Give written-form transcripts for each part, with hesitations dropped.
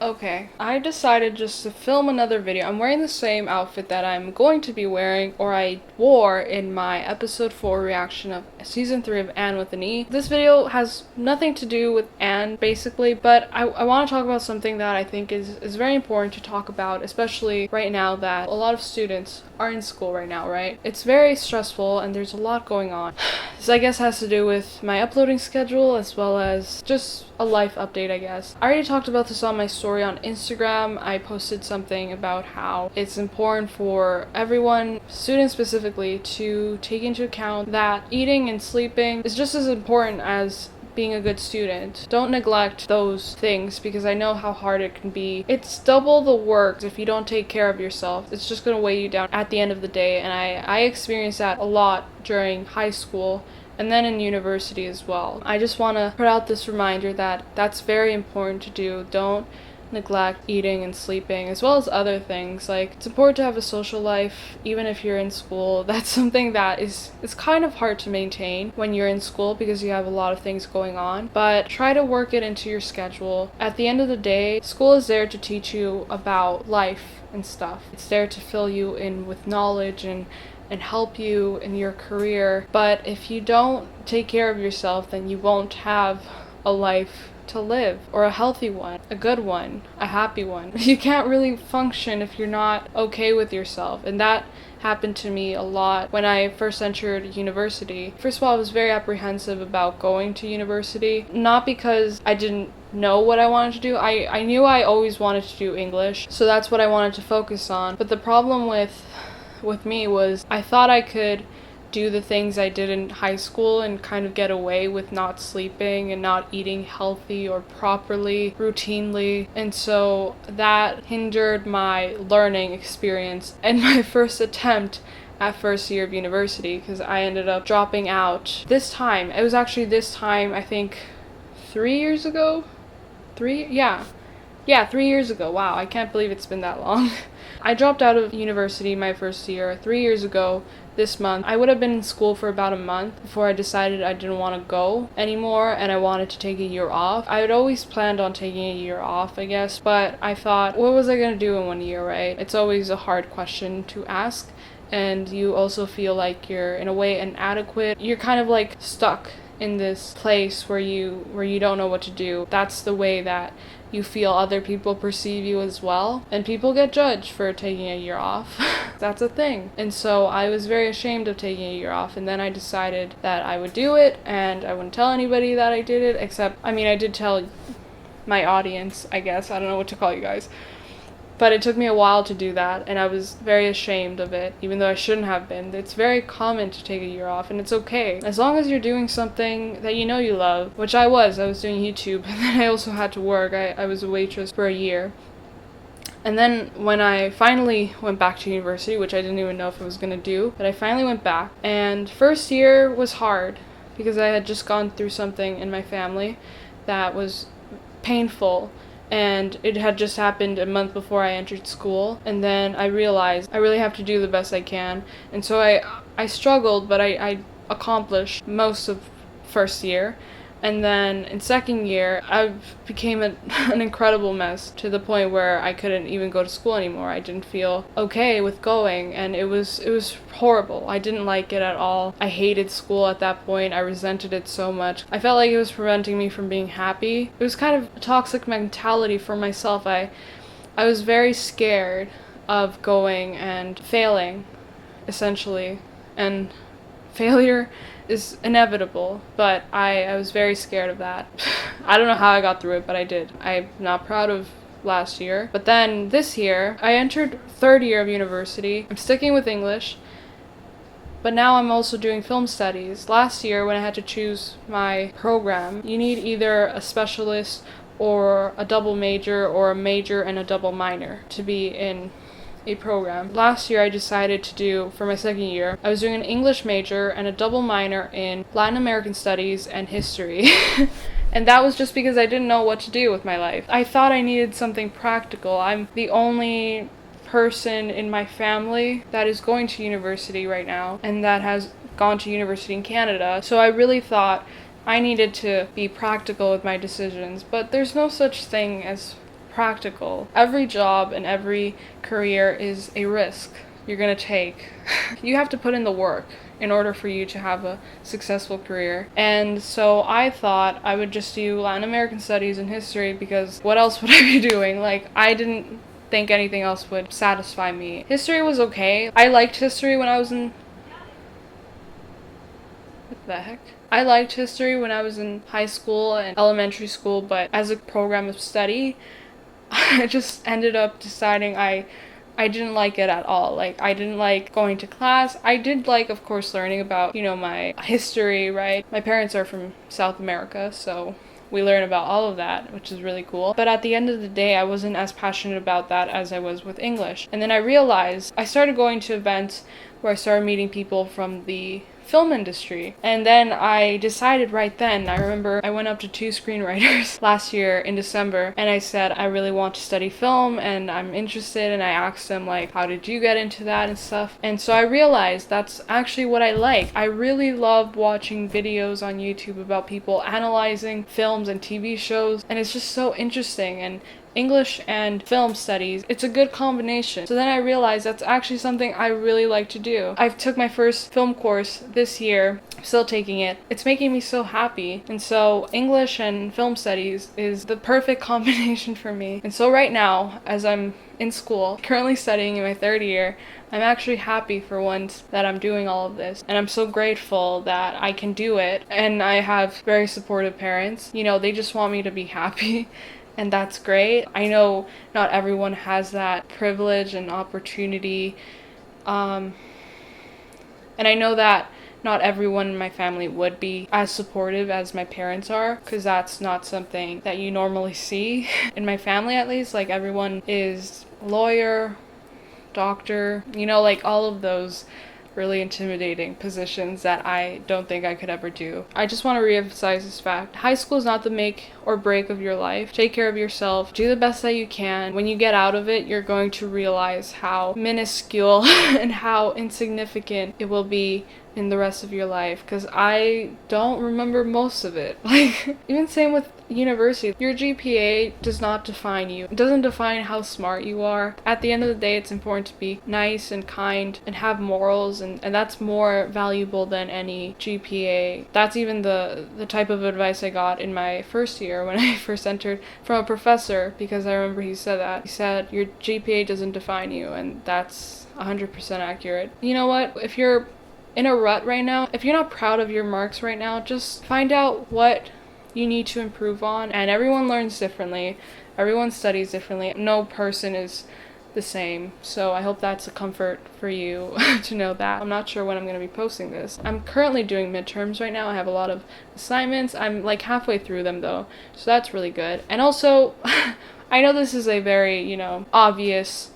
Okay, I decided just to film another video. I'm wearing the same outfit that I'm going to be wearing, or I wore in my episode 4 reaction of season 3 of Anne with an E. This video has nothing to do with Anne, basically, but I want to talk about something that I think is very important to talk about, especially right now that a lot of students are in school right now, right? It's very stressful and there's a lot going on. This, I guess, has to do with my uploading schedule as well as just a life update, I guess. I already talked about this on my story on Instagram. I posted something about how it's important for everyone, students specifically, to take into account that eating and sleeping is just as important as being a good student. Don't neglect those things because I know how hard it can be. It's double the work if you don't take care of yourself. It's just gonna weigh you down at the end of the day, and I experienced that a lot during high school and then in university as well. I just want to put out this reminder that that's very important to do. Don't neglect eating and sleeping as well as other things. Like, it's important to have a social life even if you're in school. That's something that is kind of hard to maintain when you're in school because you have a lot of things going on, but try to work it into your schedule. At the end of the day, school is there to teach you about life and stuff. It's there to fill you in with knowledge and help you in your career. But if you don't take care of yourself, then you won't have a life to live, or a healthy one, a good one, a happy one. You can't really function if you're not okay with yourself, and that happened to me a lot when I first entered university. First of all, I was very apprehensive about going to university, not because I didn't know what I wanted to do. I knew I always wanted to do English, so that's what I wanted to focus on. But the problem with me was I thought I could do the things I did in high school and kind of get away with not sleeping and not eating healthy or properly, routinely. And so that hindered my learning experience and my first attempt at first year of university because I ended up dropping out. This time, it was actually this time, I think 3 years ago? 3 years ago. Wow, I can't believe it's been that long. I dropped out of university my first year 3 years ago this month. I would have been in school for about a month before I decided I didn't want to go anymore and I wanted to take a year off. I had always planned on taking a year off, I guess, but I thought, what was I going to do in 1 year, right? It's always a hard question to ask, and you also feel like you're in a way inadequate. You're kind of like stuck in this place where you don't know what to do. That's the way that you feel other people perceive you as well, and people get judged for taking a year off. That's a thing. And so I was very ashamed of taking a year off, and then I decided that I would do it and I wouldn't tell anybody that I did it, except I did tell my audience, I guess. I don't know what to call you guys. But it took me a while to do that, and I was very ashamed of it, even though I shouldn't have been. It's very common to take a year off, and it's okay. As long as you're doing something that you know you love, which I was doing YouTube, and then I also had to work. I was a waitress for a year. And then when I finally went back to university, which I didn't even know if I was going to do, but I finally went back, and first year was hard, because I had just gone through something in my family that was painful. And it had just happened a month before I entered school, and then I realized I really have to do the best I can. And so I struggled, but I accomplished most of first year. And then in second year, I became an incredible mess to the point where I couldn't even go to school anymore. I didn't feel okay with going, and it was horrible. I didn't like it at all. I hated school at that point. I resented it so much. I felt like it was preventing me from being happy. It was kind of a toxic mentality for myself. I was very scared of going and failing, essentially. And failure is inevitable, but I was very scared of that. I don't know how I got through it, but I did. I'm not proud of last year. But then this year, I entered third year of university. I'm sticking with English, but now I'm also doing film studies. Last year, when I had to choose my program, you need either a specialist or a double major or a major and a double minor to be in a program. Last year I decided to do, for my second year, I was doing an English major and a double minor in Latin American studies and history. And that was just because I didn't know what to do with my life. I thought I needed something practical. I'm the only person in my family that is going to university right now and that has gone to university in Canada. So I really thought I needed to be practical with my decisions, but there's no such thing as practical. Every job and every career is a risk you're gonna take. You have to put in the work in order for you to have a successful career. And so I thought I would just do Latin American studies and history, because what else would I be doing? Like, I didn't think anything else would satisfy me. History was okay. I liked history when I was in... What the heck? I liked history when I was in high school and elementary school, but as a program of study, I just ended up deciding I didn't like it at all. Like, I didn't like going to class. I did like, of course, learning about, my history, right? My parents are from South America, so we learn about all of that, which is really cool. But at the end of the day, I wasn't as passionate about that as I was with English. And then I realized, I started going to events where I started meeting people from the film industry. And then I decided right then, I remember I went up to 2 screenwriters last year in December, and I said, I really want to study film and I'm interested, and I asked them, like, how did you get into that and stuff? And so I realized that's actually what I like. I really love watching videos on YouTube about people analyzing films and TV shows, and it's just so interesting. And English and film studies, it's a good combination. So then I realized that's actually something I really like to do. I took my first film course this year, I'm still taking it. It's making me so happy. And so English and film studies is the perfect combination for me. And so right now, as I'm in school, currently studying in my 3rd year, I'm actually happy for once that I'm doing all of this. And I'm so grateful that I can do it. And I have very supportive parents. They just want me to be happy. And that's great. I know not everyone has that privilege and opportunity. And I know that not everyone in my family would be as supportive as my parents are, because that's not something that you normally see in my family, at least. Like, everyone is lawyer, doctor, like all of those really intimidating positions that I don't think I could ever do. I just want to reemphasize this fact. High school is not the make or break of your life. Take care of yourself. Do the best that you can. When you get out of it, you're going to realize how minuscule and how insignificant it will be in the rest of your life, because I don't remember most of it. Like, even same with university. Your GPA does not define you. It doesn't define how smart you are. At the end of the day, it's important to be nice and kind and have morals, and that's more valuable than any GPA. That's even the type of advice I got in my first year when I first entered from a professor, because I remember he said that. He said, your GPA doesn't define you, and that's 100% accurate. You know what? If you're in a rut right now, if you're not proud of your marks right now, just find out what you need to improve on. And everyone learns differently. Everyone studies differently. No person is the same. So I hope that's a comfort for you to know that. I'm not sure when I'm going to be posting this. I'm currently doing midterms right now. I have a lot of assignments. I'm like halfway through them though. So that's really good. And also, I know this is a very, obvious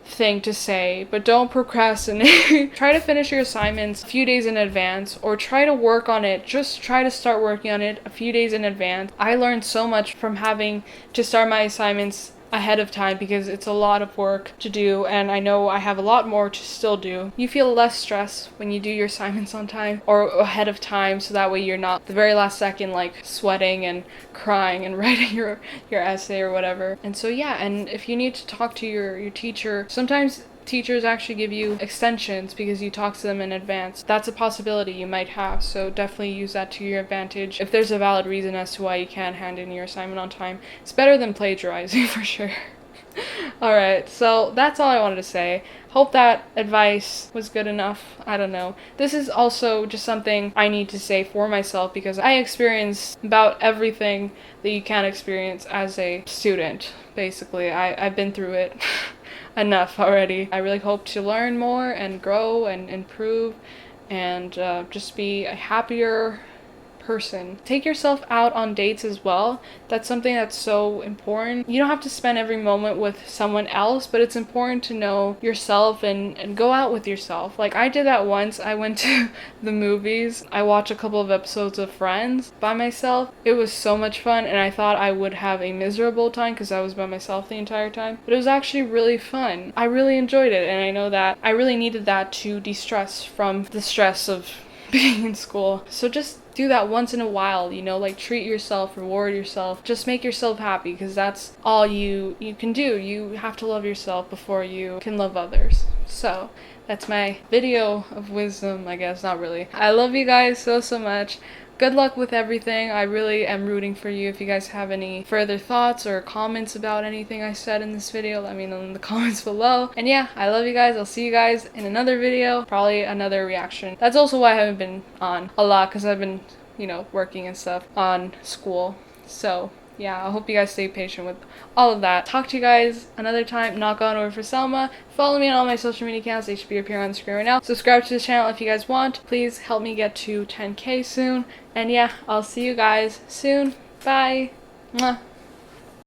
thing to say, but don't procrastinate. Try to finish your assignments a few days in advance, or try to work on it. Just try to start working on it a few days in advance. I learned so much from having to start my assignments ahead of time, because it's a lot of work to do, and I know I have a lot more to still do. You feel less stress when you do your assignments on time or ahead of time, so that way you're not the very last second like sweating and crying and writing your essay or whatever. And so yeah, and if you need to talk to your teacher, sometimes teachers actually give you extensions because you talk to them in advance. That's a possibility you might have, so definitely use that to your advantage. If there's a valid reason as to why you can't hand in your assignment on time, it's better than plagiarizing for sure. Alright, so that's all I wanted to say. Hope that advice was good enough. I don't know. This is also just something I need to say for myself, because I experience about everything that you can experience as a student, basically. I've been through it enough already. I really hope to learn more and grow and improve and just be a happier person. Take yourself out on dates as well. That's something that's so important. You don't have to spend every moment with someone else, but it's important to know yourself and go out with yourself. Like, I did that once. I went to the movies. I watched a couple of episodes of Friends by myself. It was so much fun, and I thought I would have a miserable time because I was by myself the entire time. But it was actually really fun. I really enjoyed it, and I know that I really needed that to de-stress from the stress of being in school. So just do that once in a while, you know, like treat yourself, reward yourself, just make yourself happy, because that's all you can do. You have to love yourself before you can love others. So that's my video of wisdom, I guess. Not really. I love you guys so much. Good luck with everything. I really am rooting for you. If you guys have any further thoughts or comments about anything I said in this video, let me know in the comments below. And yeah, I love you guys. I'll see you guys in another video, probably another reaction. That's also why I haven't been on a lot, because I've been, you know, working and stuff on school. So yeah, I hope you guys stay patient with all of that. Talk to you guys another time. Knock on wood for Selma. Follow me on all my social media accounts. They should be appearing on the screen right now. Subscribe to the channel if you guys want. Please help me get to 10K soon. And yeah, I'll see you guys soon. Bye. Mwah.